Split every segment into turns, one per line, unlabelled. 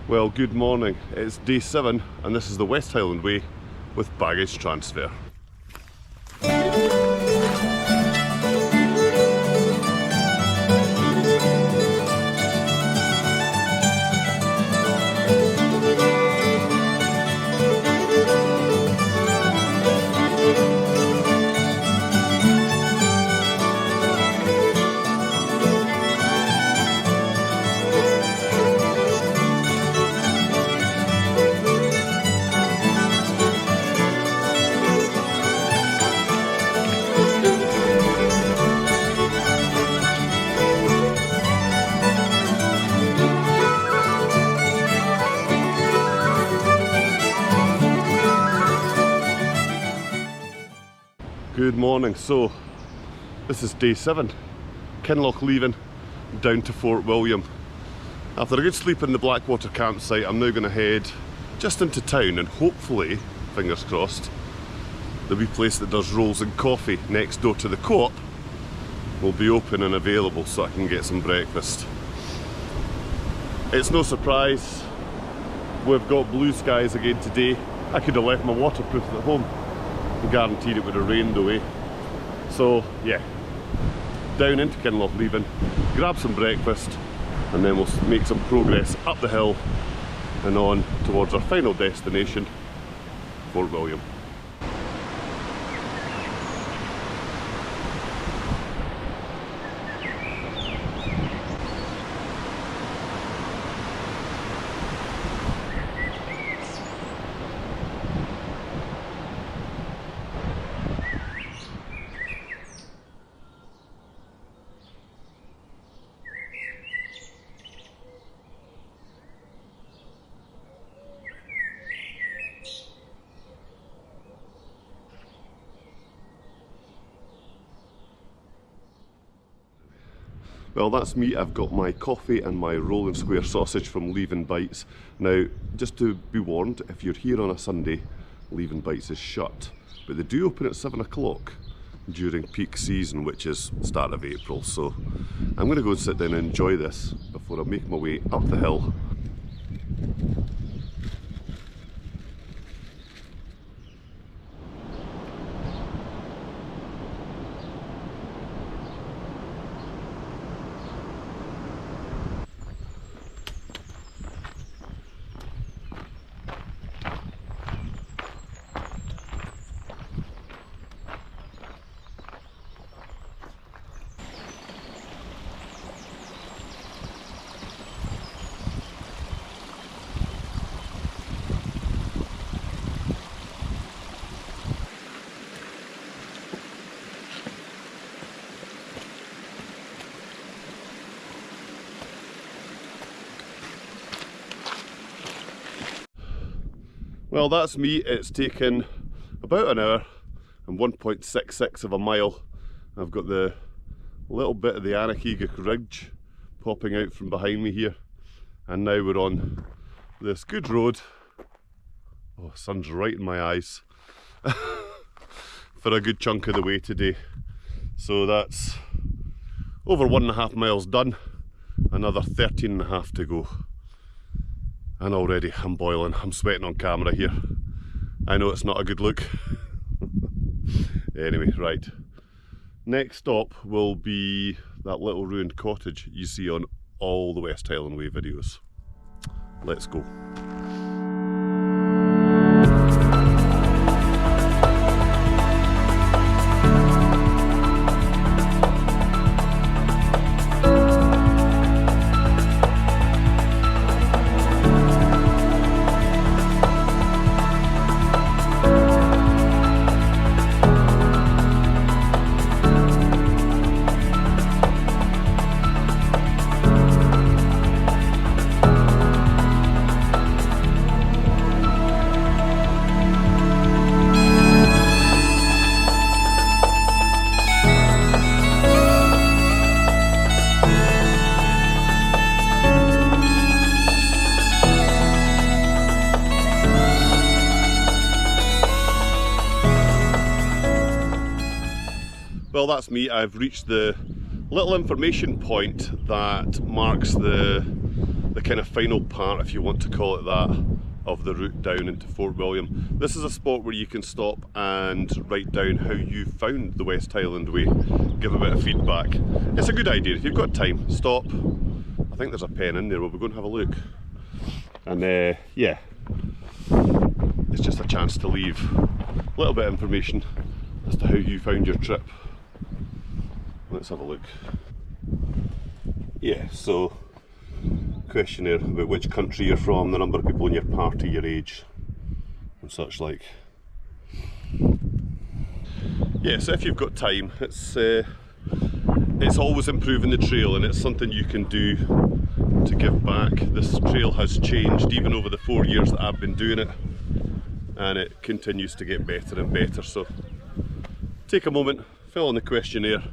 Well, good morning. It's day 7 and this is the West Highland Way with baggage transfer. Good morning. So this is day 7, Kinlochleven down to Fort William. After a good sleep in the Blackwater campsite, I'm now going to head just into town and hopefully, fingers crossed, the wee place that does rolls and coffee next door to the co-op will be open and available so I can get some breakfast. It's no surprise we've got blue skies again today. I could have left my waterproof at home. Guaranteed it would have rained away. So yeah, down into Kinlochleven, grab some breakfast, and then we'll make some progress up the hill and on towards our final destination, Fort William. Well, that's me. I've got my coffee and my roll and square sausage from Leven Bites. Now, just to be warned, if you're here on a Sunday, Leven Bites is shut. But they do open at 7 o'clock during peak season, which is start of April. So I'm going to go and sit down and enjoy this before I make my way up the hill. Well, that's me. It's taken about an hour and 1.66 of a mile. I've got the little bit of the Anachigach Ridge popping out from behind me here, and now we're on this good road. Oh, sun's right in my eyes for a good chunk of the way today. So that's over 1.5 miles done, another 13.5 to go. And already I'm boiling, I'm sweating on camera here. I know it's not a good look. Anyway, right. Next stop will be that little ruined cottage you see on all the West Highland Way videos. Let's go. Well, that's me. I've reached the little information point that marks the the kind of final part, if you want to call it that, of the route down into Fort William. This is a spot where you can stop and write down how you found the West Highland Way, give a bit of feedback. It's a good idea. If you've got time, stop. I think there's a pen in there, we'll go and have a look. And yeah, it's just a chance to leave a little bit of information as to how you found your trip. Let's have a look. Yeah, so questionnaire about which country you're from, the number of people in your party, your age and such like. Yeah, so if you've got time, it's always improving the trail, and it's something you can do to give back. This trail has changed even over the 4 years that I've been doing it, and it continues to get better and better. So take a moment, fill in the questionnaire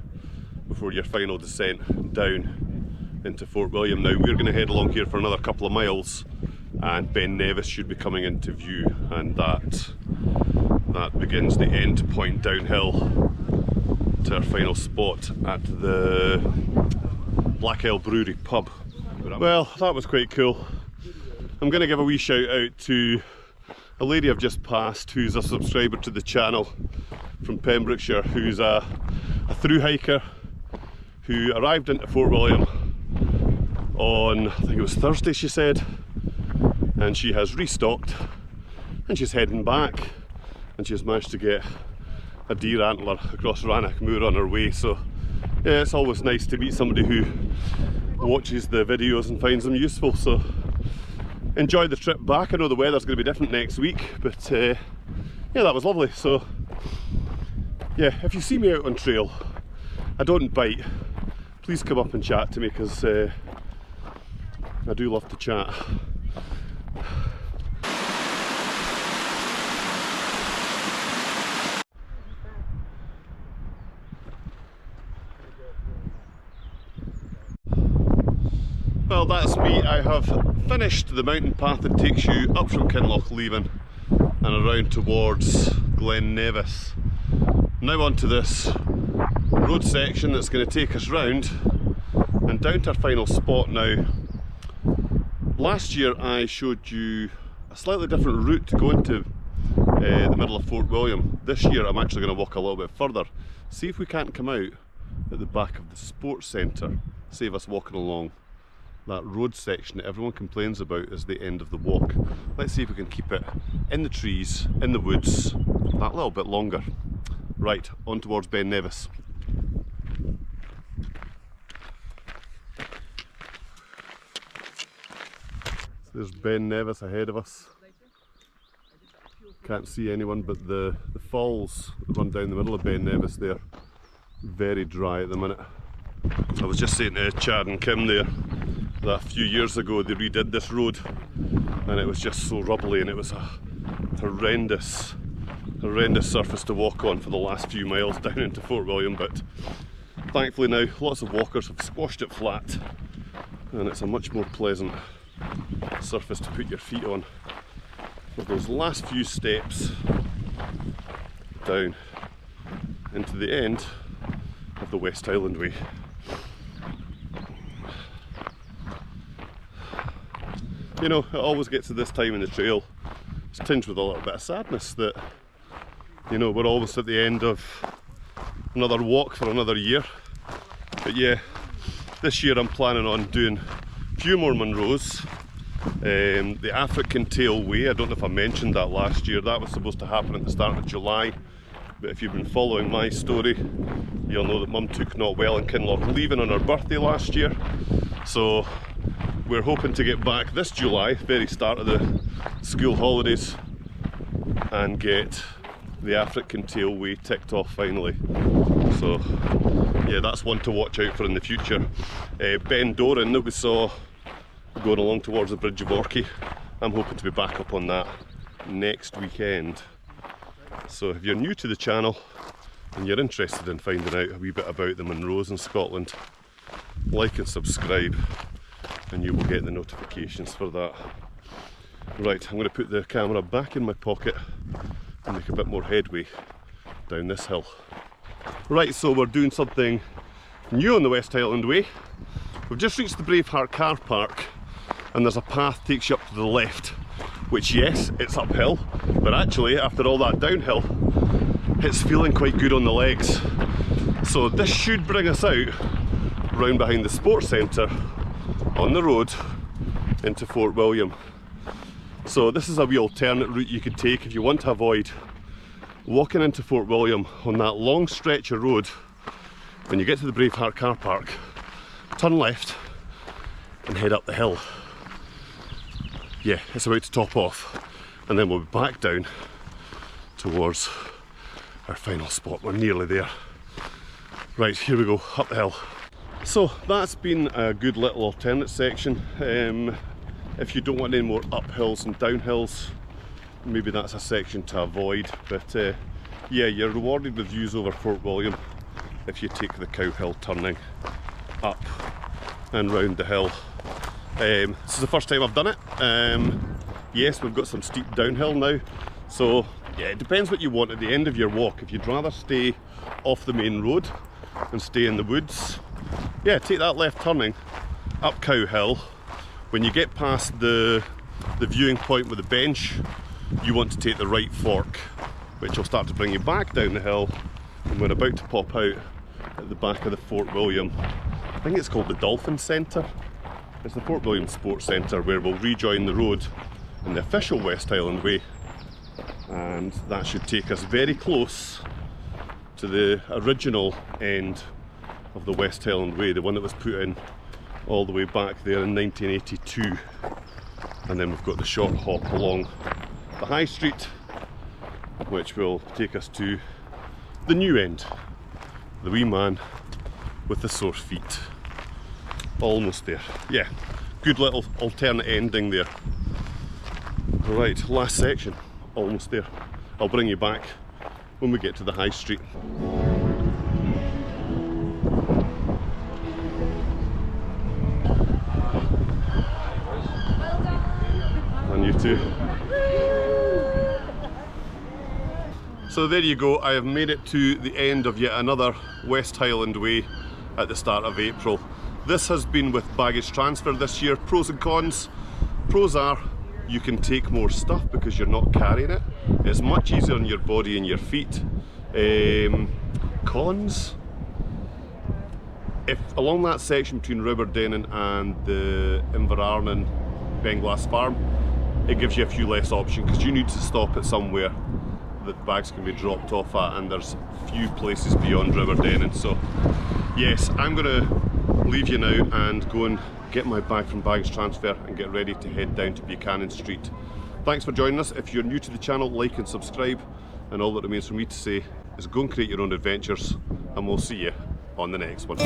before your final descent down into Fort William. Now we're going to head along here for another couple of miles, and Ben Nevis should be coming into view, and that begins the end point downhill to our final spot at the Black Isle Brewery pub. Well, that was quite cool. I'm going to give a wee shout out to a lady I've just passed who's a subscriber to the channel from Pembrokeshire, who's a thru hiker who arrived into Fort William on, I think it was Thursday she said, and she has restocked and she's heading back, and she's managed to get a deer antler across Rannoch Moor on her way. So yeah, it's always nice to meet somebody who watches the videos and finds them useful. So enjoy the trip back. I know the weather's going to be different next week, but yeah, that was lovely. So yeah, if you see me out on trail, I don't bite, please come up and chat to me, because I do love to chat. Well, that's me. I have finished the mountain path that takes you up from Kinlochleven and around towards Glen Nevis. Now onto this road section that's going to take us round and down to our final spot now. Last year I showed you a slightly different route to go into the middle of Fort William. This year I'm actually going to walk a little bit further, see if we can't come out at the back of the sports centre, save us walking along that road section that everyone complains about as the end of the walk. Let's see if we can keep it in the trees, in the woods, that little bit longer. Right, on towards Ben Nevis. There's Ben Nevis ahead of us. Can't see anyone, but the falls that run down the middle of Ben Nevis there, very dry at the minute. I was just saying to Chad and Kim there that a few years ago they redid this road and it was just so rubbly, and it was a horrendous surface to walk on for the last few miles down into Fort William, but thankfully now lots of walkers have squashed it flat and it's a much more pleasant surface to put your feet on with those last few steps down into the end of the West Highland Way. You know, it always gets to this time in the trail, it's tinged with a little bit of sadness that, you know, we're almost at the end of another walk for another year. But yeah, this year I'm planning on doing a few more Munros. The African Tail Way, I don't know if I mentioned that last year, that was supposed to happen at the start of July. But if you've been following my story, you'll know that Mum took not well in Kinlochleven on her birthday last year. So we're hoping to get back this July, very start of the school holidays, and get the African Tail Way ticked off finally. So yeah, that's one to watch out for in the future. Ben Doran that we saw going along towards the Bridge of Orchy, I'm hoping to be back up on that next weekend. So if you're new to the channel and you're interested in finding out a wee bit about the Munros in Scotland, like and subscribe and you will get the notifications for that. Right, I'm going to put the camera back in my pocket and make a bit more headway down this hill. Right, so we're doing something new on the West Highland Way. We've just reached the Braveheart Car Park and there's a path takes you up to the left, which, yes, it's uphill, but actually after all that downhill it's feeling quite good on the legs. So this should bring us out round behind the sports centre on the road into Fort William. So this is a wee alternate route you could take if you want to avoid walking into Fort William on that long stretch of road. When you get to the Braveheart Car Park, turn left and head up the hill. Yeah, it's about to top off, and then we'll be back down towards our final spot. We're nearly there. Right, here we go, up the hill. So that's been a good little alternate section. If you don't want any more uphills and downhills, maybe that's a section to avoid. But yeah, you're rewarded with views over Fort William if you take the Cowhill turning up and round the hill. This is the first time I've done it. Yes, we've got some steep downhill now, so yeah, it depends what you want at the end of your walk. If you'd rather stay off the main road and stay in the woods, yeah, take that left turning up Cowhill. When you get past the viewing point with the bench, you want to take the right fork, which will start to bring you back down the hill, and we're about to pop out at the back of the Fort William. I think it's called the Dolphin Centre. It's the Fort William Sports Centre, where we'll rejoin the road in the official West Highland Way, and that should take us very close to the original end of the West Highland Way, the one that was put in all the way back there in 1982. And then we've got the short hop along the high street, which will take us to the new end, the wee man with the sore feet. Almost there. Yeah, good little alternate ending there. Right, last section, almost there. I'll bring you back when we get to the high street. And you too. So there you go, I have made it to the end of yet another West Highland Way at the start of April. This has been with baggage transfer this year. Pros and cons. Pros are you can take more stuff because you're not carrying it. It's much easier on your body and your feet. Cons, if along that section between Riverdennen and the Inverarnon Benglass Farm, it gives you a few less options because you need to stop at somewhere that bags can be dropped off at, and there's few places beyond Riverdennen. So yes, I'm going to leave you now and go and get my bag from baggage transfer and get ready to head down to Buchanan Street. Thanks for joining us. If you're new to the channel, like and subscribe, and all that remains for me to say is go and create your own adventures, and we'll see you on the next one.